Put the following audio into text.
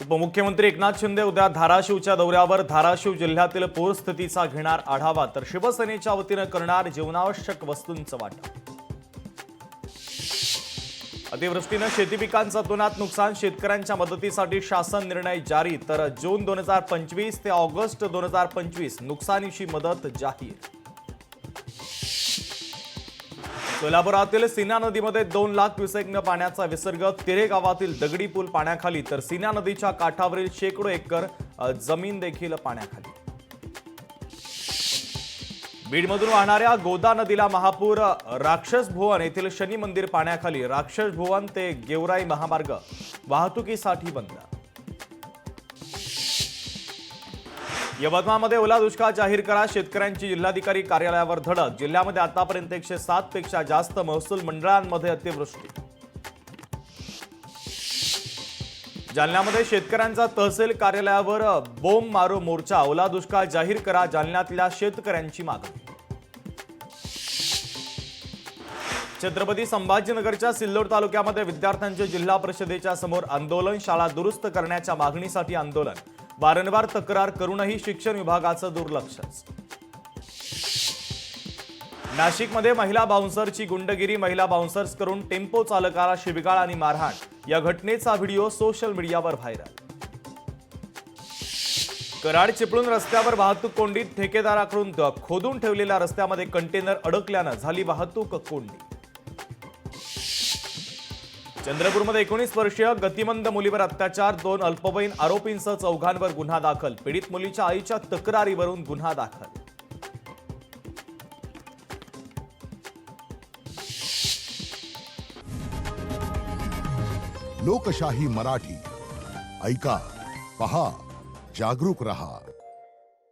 उपमुख्यमंत्री एकनाथ शिंदे उद्या धाराशिवच्या दौऱ्यावर धाराशिव जिल्ह्यातील पूरस्थितीचा घेणार आढावा तर शिवसेनेच्या वतीने करणार जीवनावश्यक वस्तूंचं वाटप। अतिवृष्टीने शेती पिकांचं अतोनात नुकसान, शेतकऱ्यांच्या मदतीसाठी शासन निर्णय जारी तर जून 2025 ते ऑगस्ट 2025 नुकसानीची मदत जाहीर। सोलापुरातील सीना नदीमध्ये 2 लाख क्युसेक्न पाण्याचा विसर्ग, तिरे गावातील दगडी पूल पाण्याखाली तर सीना नदीच्या काठावरील शेकडो एकर जमीन देखील पाण्याखाली। बीडमधून वाहणाऱ्या गोदा नदीला महापूर, राक्षस भुवन येथील शनी मंदिर पाण्याखाली, राक्षस भुवन ते गेवराई महामार्ग वाहतुकीसाठी बंद। यवतमाळमध्ये ओला दुष्काळ जाहीर करा, शेतकऱ्यांची जिल्हाधिकारी कार्यालयावर धडक, जिल्ह्यामध्ये आतापर्यंत 107 पेक्षा जास्त महसूल मंडळांमध्ये अतिवृष्टी। जालन्यामध्ये शेतकऱ्यांचा तहसील कार्यालयावर बोंब मारो मोर्चा, ओला दुष्काळ जाहीर करा, जालन्यातल्या शेतकऱ्यांची मागणी। छत्रपती संभाजीनगरच्या सिल्लोड तालुक्यामध्ये विद्यार्थ्यांचे जिल्हा परिषदेच्या समोर आंदोलन, शाळा दुरुस्त करण्याच्या मागणीसाठी आंदोलन, वारंवार तक्रार करूनही शिक्षण विभागाचं दुर्लक्षच। नाशिकमध्ये महिला बाउन्सरची गुंडगिरी, महिला बाउन्सर्स करून टेम्पो चालकाला शिबिगाळ आणि मारहाण, या घटनेचा व्हिडिओ सोशल मीडियावर व्हायरल। कराड चिपळूण रस्त्यावर वाहतूक कोंडीत, ठेकेदाराकडून खोदून ठेवलेल्या रस्त्यामध्ये कंटेनर अडकल्यानं झाली वाहतूक कोंडी। चंद्रपूरमध्ये 19 वर्षीय गतिमंद मुलीवर अत्याचार, 2 अल्पवयीन आरोपींसह 4घांवर गुन्हा दाखल, पीडित मुलीच्या आईच्या तक्रारीवरून गुन्हा दाखल। लोकशाही मराठी ऐका, पहा, जागरूक रहा।